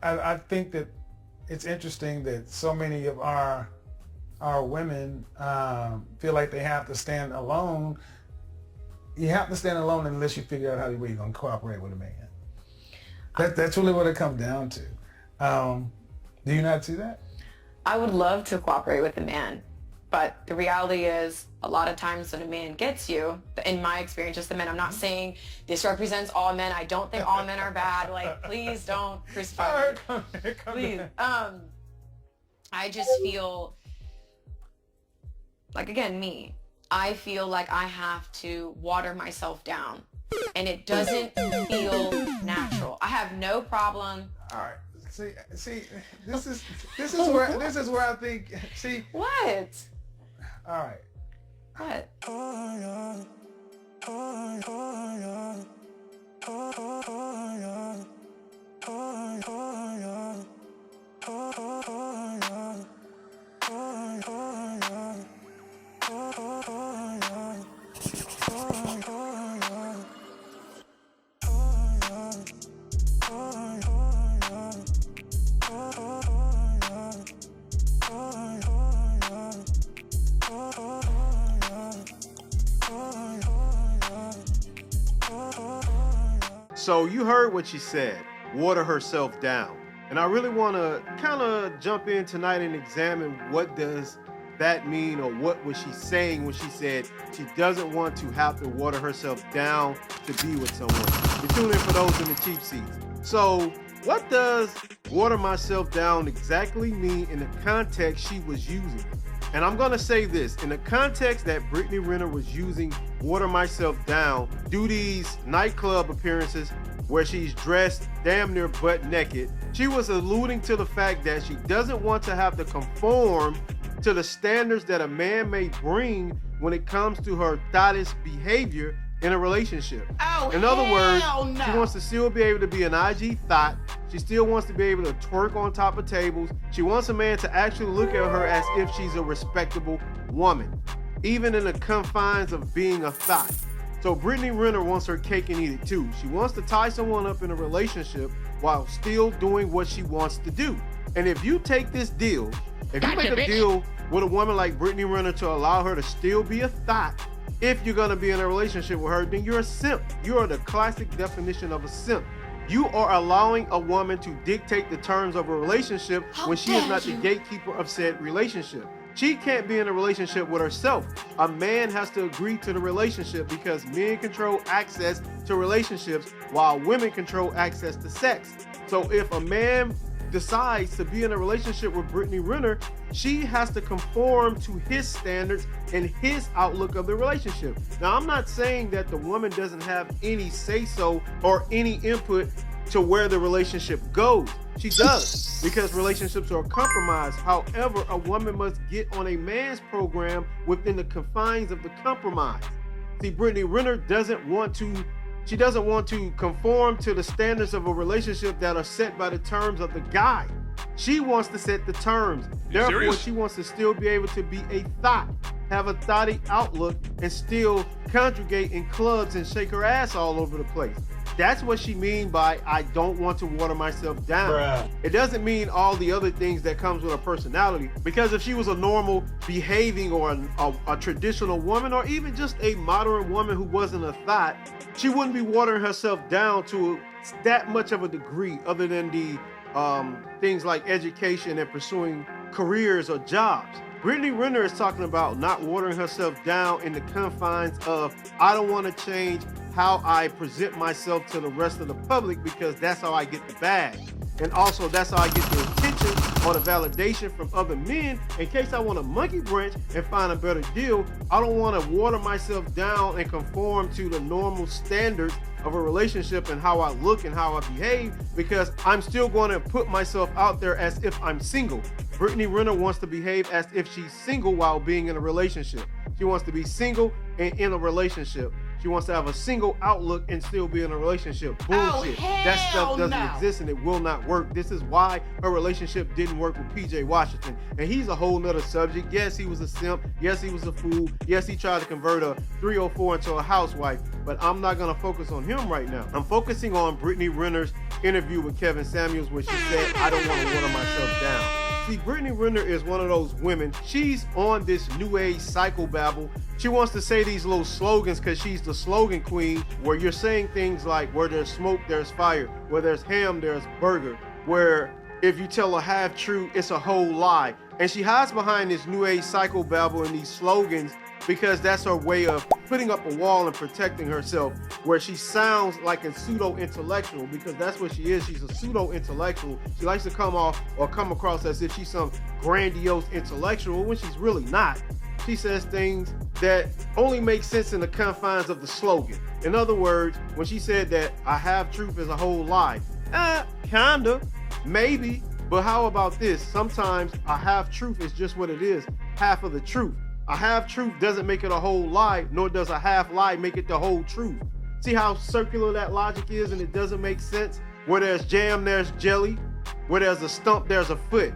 And I think that it's interesting that so many of our women feel like they have to stand alone. You have to stand alone unless you figure out how you're going to cooperate with a man. That's really what it comes down to. Do you not see that? I would love to cooperate with a man, but the reality is a lot of times when a man gets you, in my experience, just the men, I'm not saying this represents all men. I don't think all men are bad. Like, please don't crucify me. Please. I just feel like, again, me, I feel like I have to water myself down, and it doesn't feel natural. I have no problem. All right. See, this is where I think. See. What? All right. What? So you heard what she said, water herself down. And I really want to kind of jump in tonight and examine what does that mean, or what was she saying when she said she doesn't want to have to water herself down to be with someone. You're tuning in for those in the cheap seats. So what does water myself down exactly mean in the context she was using? And I'm going to say this, in the context that Brittany Renner was using water myself down, do these nightclub appearances where she's dressed damn near butt naked, she was alluding to the fact that she doesn't want to have to conform to the standards that a man may bring when it comes to her thottish behavior in a relationship. Oh, in other words, no. She wants to still be able to be an IG thought. She still wants to be able to twerk on top of tables. She wants a man to actually look at her as if she's a respectable woman, even in the confines of being a thought. So Brittany Renner wants her cake and eat it too. She wants to tie someone up in a relationship while still doing what she wants to do. And if you take this deal, if you make a deal with a woman like Brittany Renner to allow her to still be a thought, if you're gonna be in a relationship with her, then you're a simp. You are the classic definition of a simp. You are allowing a woman to dictate the terms of a relationship when she is not the gatekeeper of said relationship. She can't be in a relationship with herself. A man has to agree to the relationship because men control access to relationships while women control access to sex. So if a man decides to be in a relationship with Brittany Renner, she has to conform to his standards and his outlook of the relationship. Now, I'm not saying that the woman doesn't have any say-so or any input to where the relationship goes. She does, because relationships are a compromise. However, a woman must get on a man's program within the confines of the compromise. See, Brittany Renner doesn't want to conform to the standards of a relationship that are set by the terms of the guy. She wants to set the terms. Therefore, she wants to still be able to be a thought, have a thotty outlook, and still congregate in clubs and shake her ass all over the place. That's what she means by I don't want to water myself down. Bruh. It doesn't mean all the other things that comes with her personality, because if she was a normal behaving or a traditional woman, or even just a modern woman who wasn't a thought, she wouldn't be watering herself down to that much of a degree, other than the things like education and pursuing careers or jobs. Brittany Renner is talking about not watering herself down in the confines of I don't want to change how I present myself to the rest of the public because that's how I get the bag. And also that's how I get the attention or the validation from other men in case I want to monkey branch and find a better deal. I don't want to water myself down and conform to the normal standards of a relationship and how I look and how I behave, because I'm still going to put myself out there as if I'm single. Brittany Renner wants to behave as if she's single while being in a relationship. She wants to be single and in a relationship. She wants to have a single outlook and still be in a relationship. Bullshit. That stuff doesn't exist and it will not work. This is why her relationship didn't work with PJ Washington. And he's a whole nother subject. Yes, he was a simp. Yes, he was a fool. Yes, he tried to convert a 304 into a housewife. But I'm not going to focus on him right now. I'm focusing on Brittany Renner's interview with Kevin Samuels where she said, I don't want to water myself down. See, Brittany Renner is one of those women. She's on this new age psychobabble. She wants to say these little slogans because she's the slogan queen, where you're saying things like, where there's smoke, there's fire. Where there's ham, there's burger. Where if you tell a half truth, it's a whole lie. And she hides behind this new age psychobabble and these slogans because that's her way of putting up a wall and protecting herself, where she sounds like a pseudo-intellectual, because that's what she is. She's a pseudo-intellectual. She likes to come across as if she's some grandiose intellectual when she's really not. She says things that only make sense in the confines of the slogan. In other words, when she said that a half truth is a whole lie, kinda, maybe, but how about this? Sometimes a half truth is just what it is, half of the truth. A half truth doesn't make it a whole lie, nor does a half lie make it the whole truth. See how circular that logic is, and it doesn't make sense? Where there's jam, there's jelly. Where there's a stump, there's a foot.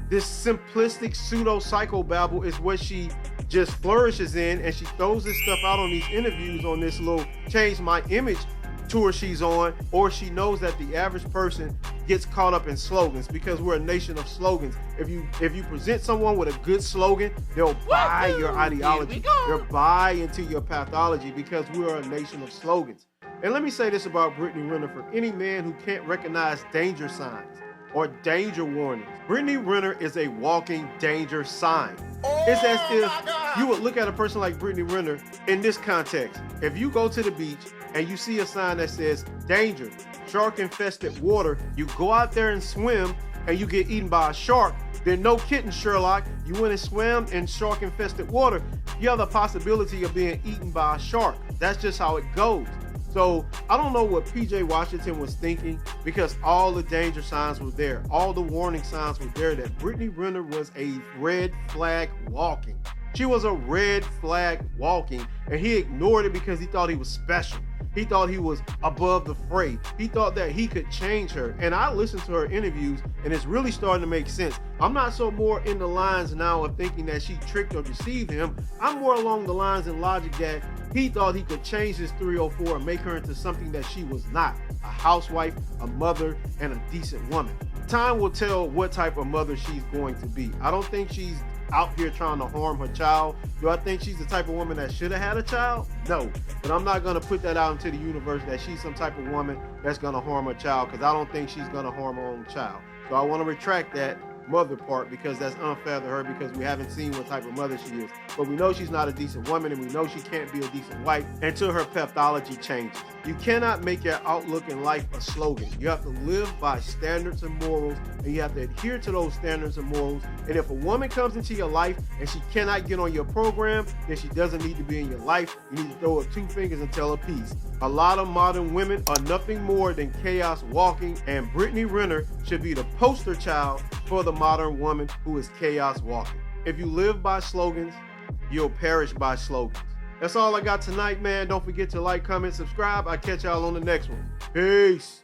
This simplistic pseudo psychobabble is what she just flourishes in, and she throws this stuff out on these interviews on this little change my image tour she's on, or she knows that the average person gets caught up in slogans because we're a nation of slogans. If you present someone with a good slogan, they'll buy your ideology. They'll buy into your pathology because we're a nation of slogans. And let me say this about Brittany Renner for any man who can't recognize danger signs or danger warnings. Brittany Renner is a walking danger sign. It's as if you would look at a person like Brittany Renner in this context. If you go to the beach and you see a sign that says danger, shark infested water, you go out there and swim and you get eaten by a shark, then no kidding, Sherlock, you went and swam in shark infested water, you have the possibility of being eaten by a shark. That's just how it goes. So I don't know what PJ Washington was thinking, because all the danger signs were there. All the warning signs were there that Brittany Renner was a red flag walking. She was a red flag walking, and he ignored it because he thought he was special. He thought he was above the fray. He thought that he could change her. And I listened to her interviews, and it's really starting to make sense. I'm not so more in the lines now of thinking that she tricked or deceived him. I'm more along the lines and logic that he thought he could change this 304 and make her into something that she was not: a housewife, a mother, and a decent woman. Time will tell what type of mother she's going to be. I don't think she's out here trying to harm her child. Do I think she's the type of woman that should have had a child? No. But I'm not going to put that out into the universe that she's some type of woman that's going to harm her child, because I don't think she's going to harm her own child. So I want to retract that mother part, because that's unfair to her, because we haven't seen what type of mother she is. But we know she's not a decent woman, and we know she can't be a decent wife until her pathology changes. You cannot make your outlook in life a slogan. You have to live by standards and morals, and you have to adhere to those standards and morals. And if a woman comes into your life and she cannot get on your program, then she doesn't need to be in your life. You need to throw her 2 fingers and tell her peace. A lot of modern women are nothing more than chaos walking, and Brittany Renner should be the poster child for the modern woman who is chaos walking. If you live by slogans, you'll perish by slogans. That's all I got tonight, man. Don't forget to like, comment, subscribe. I'll catch y'all on the next one. Peace.